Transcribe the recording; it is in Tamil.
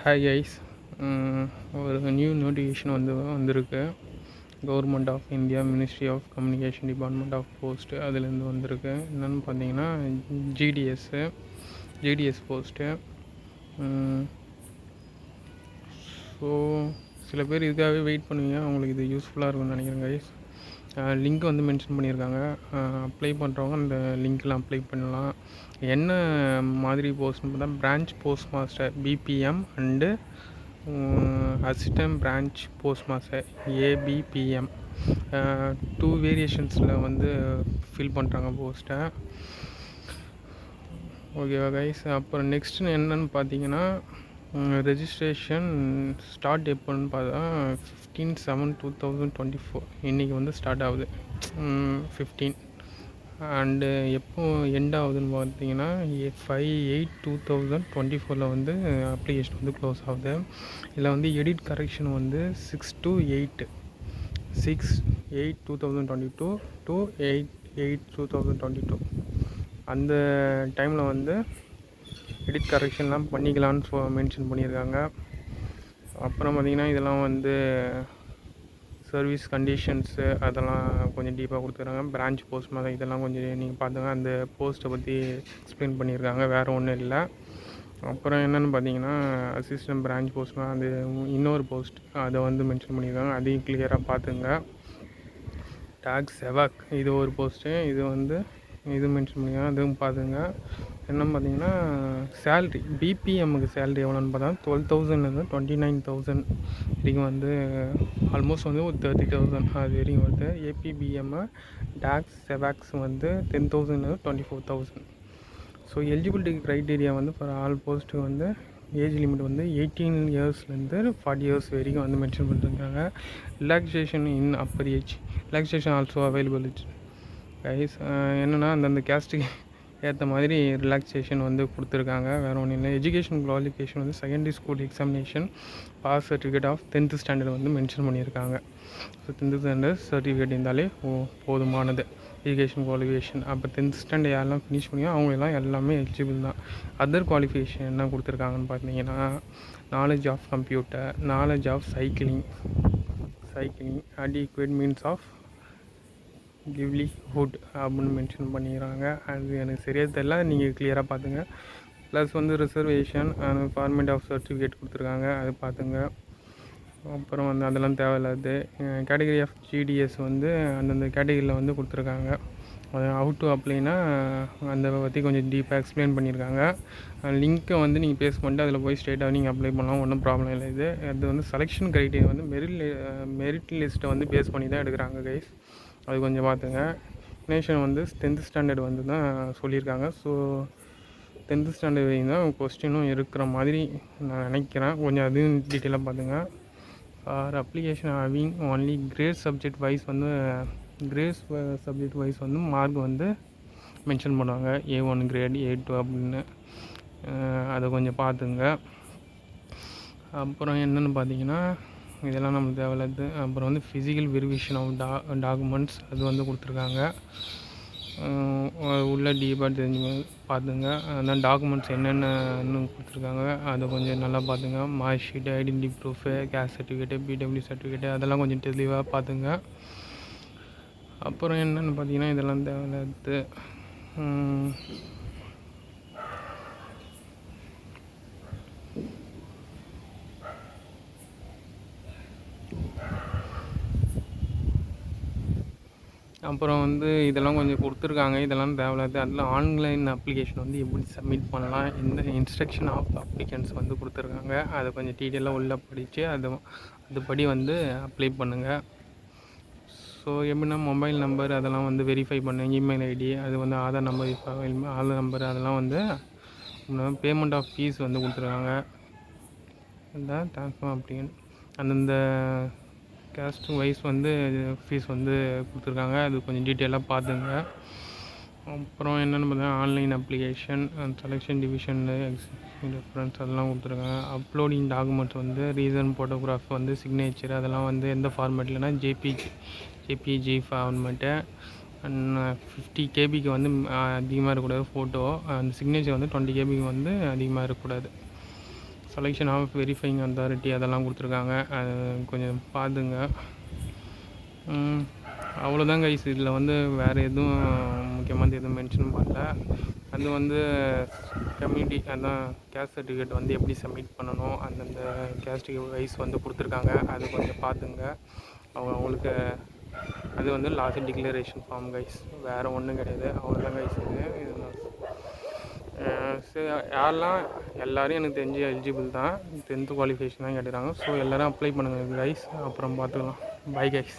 Hi guys. ஒரு நியூ நோட்டிஃபிகேஷன் வந்திருக்கு. Government of India ministry of communication department of post அதுலேருந்து வந்திருக்கு. என்னென்னு பார்த்தீங்கன்னா ஜிடிஎஸ் போஸ்ட்டு. ஸோ சில பேர் இதுக்காகவே வெயிட் பண்ணுவீங்க. அவங்களுக்கு இது யூஸ்ஃபுல்லாக இருக்கும்னு நினைக்கிறேன் கைஸ். லிங்க் மென்ஷன் பண்ணியிருக்காங்க. அப்ளை பண்ணுறவங்க அந்த லிங்க்லாம் அப்ளை பண்ணலாம். என்ன மாதிரி போஸ்ட்னு பார்த்தா branch post master BPM and assistant branch post master ABPM 2 வேரியேஷன்ஸில் ஃபில் பண்ணுறாங்க போஸ்ட்டை. ஓகேவா கைஸ். அப்புறம் நெக்ஸ்ட்டு என்னென்னு பார்த்தீங்கன்னா, ரெஜிஸ்ட்ரேஷன் ஸ்டார்ட் எப்போன்னு பார்த்தா 15/7/2024 இன்றைக்கி ஸ்டார்ட் ஆகுது 15. அண்டு எப்போ எண்ட் ஆகுதுன்னு பார்த்தீங்கன்னா 5/8/2024 அப்ளிகேஷன் க்ளோஸ் ஆகுது. இதில் எடிட் கரெக்ஷன் 6 to 8 6/8/2022 to 8/8/2022 அந்த டைமில் எடிட் கரெக்ஷன்லாம் பண்ணிக்கலான்னு மென்ஷன் பண்ணியிருக்காங்க. அப்புறம் பார்த்திங்கன்னா இதெல்லாம் சர்வீஸ் கண்டிஷன்ஸு அதெல்லாம் கொஞ்சம் டீப்பாக கொடுத்துருக்காங்க. பிரான்ச் போஸ்ட் மாதிரி இதெல்லாம் கொஞ்சம் நீங்கள் பார்த்துங்க. அந்த போஸ்ட்டை பற்றி எக்ஸ்பிளைன் பண்ணியிருக்காங்க, வேறு ஒன்றும் இல்லை. அப்புறம் என்னென்னு பார்த்தீங்கன்னா அசிஸ்டன்ட் பிரான்ச் போஸ்ட் அது இன்னொரு போஸ்ட் அதை மென்ஷன் பண்ணியிருக்காங்க. அதையும் கிளியராக பார்த்துங்க. டாக் செவாக் இது ஒரு போஸ்ட்டு, இது மென்ஷன் பண்ணியிருக்காங்க, அதுவும் பார்த்துங்க. என்னன்னு பார்த்தீங்கன்னா சேல்ரி பிபிஎம்முக்கு சேல்ரி எவ்வளோன்னு பார்த்தா 12,000 29,000 வரைக்கும் ஆல்மோஸ்ட் ஒரு 30,000 அது வரைக்கும் வருது. ABPM Dak Sevaks 10,000 24,000. So eligibility criteria for all post age limit 18 இயர்ஸ்லேருந்து 40 இயர்ஸ் வரைக்கும் மென்ஷன் பண்ணியிருக்காங்க. Relaxation in upper age relaxation also available guys. என்னென்னா அந்தந்த கேஸ்ட்டுக்கு ஏற்ற மாதிரி ரிலாக்ஸேஷன் கொடுத்துருக்காங்க, வேறு ஒன்றும் இல்லை. Education qualification secondary school examination pass certificate of 10th standard mention பண்ணியிருக்காங்க. ஸோ 10th ஸ்டாண்டர்ட் சர்டிஃபிகேட் இருந்தாலே போதுமானது எஜுகேஷன் குவாலிஃபிகேஷன். அப்போ 10th ஸ்டாண்டர்ட் யாரெல்லாம் ஃபினிஷ் பண்ணியோ அவங்கெல்லாம் எல்லாமே எலிஜிபிள் தான். அதர் குவாலிஃபிகேஷன் என்ன கொடுத்துருக்காங்கன்னு பார்த்தீங்கன்னா knowledge of computer, knowledge of cycling adequate means of livelihood அப்படின்னு மென்ஷன் பண்ணிக்கிறாங்க. அது எனக்கு சரியாக தெரியல, நீங்கள் கிளியராக பார்த்துங்க. Plus reservation format of certificate கொடுத்துருக்காங்க, அது பார்த்துங்க. அப்புறம் அதெல்லாம் தேவையில்லாது. கேட்டகரி ஆஃப் ஜிடிஎஸ் அந்தந்த கேட்டகரியில் கொடுத்துருக்காங்க. ஹவு டு அப்ளைனா அதை பற்றி கொஞ்சம் டீப்பாக எக்ஸ்பிளைன் பண்ணியிருக்காங்க. லிங்க்கை நீங்கள் பேஸ் பண்ணிட்டு அதில் போய் ஸ்ட்ரெயிட்டாக நீங்கள் அப்ளை பண்ணலாம், ஒன்றும் ப்ராப்ளம் இல்லை. அது செலெக்ஷன் க்ரைட்டீரியா மெரிட் லிஸ்ட்டை பேஸ் பண்ணி தான் எடுக்கிறாங்க கைஸ். அது கொஞ்சம் பார்த்துங்க. நேஷன் 10th ஸ்டாண்டர்ட் தான் சொல்லியிருக்காங்க. ஸோ 10th ஸ்டாண்டர்ட் வரைக்கும் தான் கொஸ்டினும் இருக்கிற மாதிரி நான் நினைக்கிறேன். கொஞ்சம் அதையும் டீட்டெயிலாக பார்த்துங்க. For application having only grade subject wise mark mention பண்ணுவாங்க. A1 கிரேட், A2 அப்படின்னு. அதை கொஞ்சம் பார்த்துங்க. அப்புறம் என்னென்னு பார்த்தீங்கன்னா இதெல்லாம் நமக்கு தேவையில்லாது. அப்புறம் ஃபிசிக்கல் வெரிஃபிகேஷன் ஆஃப் டாக்குமெண்ட்ஸ் அது கொடுத்துருக்காங்க. உள்ள டீப்பாக தெரிஞ்சு பார்த்துங்க. அதான் டாக்குமெண்ட்ஸ் என்னென்னு கொடுத்துருக்காங்க, அதை கொஞ்சம் நல்லா பார்த்துங்க. Mark sheet, identity proof, caste certificate, PW certificate அதெல்லாம் கொஞ்சம் தெளிவாக பார்த்துங்க. அப்புறம் என்னென்னு பார்த்தீங்கன்னா இதெல்லாம் தேவையில்லாது. அப்புறம் இதெல்லாம் கொஞ்சம் கொடுத்துருக்காங்க, இதெல்லாம் தேவையில்லாது. அதில் ஆன்லைன் அப்ளிகேஷன் எப்படி சப்மிட் பண்ணலாம், இந்த இன்ஸ்ட்ரக்ஷன் ஆஃப் அப்ளிகன்ஸ் கொடுத்துருக்காங்க. அதை கொஞ்சம் டீட்டெயிலாக உள்ளே படித்து அதுபடி அப்ளை பண்ணுங்கள். ஸோ எப்படின்னா மொபைல் நம்பர் அதெல்லாம் வெரிஃபை பண்ணுங்கள். இமெயில் ஐடி அது ஆதார் நம்பர் அதெல்லாம் பேமெண்ட் ஆஃப் ஃபீஸ் கொடுத்துருக்காங்க. அதுதான் ட்ரான்ஸ்ஃபர் அப்படின்னு அந்தந்த கேஸ்ட் வைஸ் ஃபீஸ் கொடுத்துருக்காங்க. அது கொஞ்சம் டீட்டெயிலாக பார்த்துங்க. அப்புறம் என்னென்னு பார்த்தீங்கன்னா online application selection division reference அதெல்லாம் கொடுத்துருக்காங்க. Uploading documents reason photograph signature அதெல்லாம் எந்த ஃபார்மேட்லனா ஜேபிஜி ஃபார்மேட்டு. 50 கேபிக்கு அதிகமாக இருக்கக்கூடாது ஃபோட்டோ. அந்த சிக்னேச்சர் 20 கேபிக்கு அதிகமாக இருக்கக்கூடாது. செலெக்ஷன் ஆஃப் வெரிஃபைங் அத்தாரிட்டி அதெல்லாம் கொடுத்துருக்காங்க. அது கொஞ்சம் பார்த்துங்க. அவ்வளோதான் கைஸ். இதில் வந்து வேறு எதுவும் முக்கியமானது எதுவும் மென்ஷன் பண்ணல. அது வந்து கம்யூனிட்டி அதான் கேஸ்ட் சர்டிஃபிகேட் வந்து எப்படி சப்மிட் பண்ணணும் அந்தந்த கேஸ்ட் வைஸ் வந்து கொடுத்துருக்காங்க. அது கொஞ்சம் பார்த்துங்க. அவங்களுக்கு அது வந்து லாஸ்ட் டிக்ளரேஷன் ஃபார்ம் கைஸ், வேறு ஒன்றும் கிடையாது. அவ்வளோதான் கைஸ். இது சரி, யாரெல்லாம் எல்லோரும் எனக்கு தெரிஞ்சு எலிஜிபிள் தான், 10th குவாலிஃபிகேஷன் தான் கேட்டுக்கிறாங்க. ஸோ எல்லோரும் அப்ளை பண்ணுங்கள் கைஸ். அப்புறம் பார்த்துக்கலாம். Bye guys.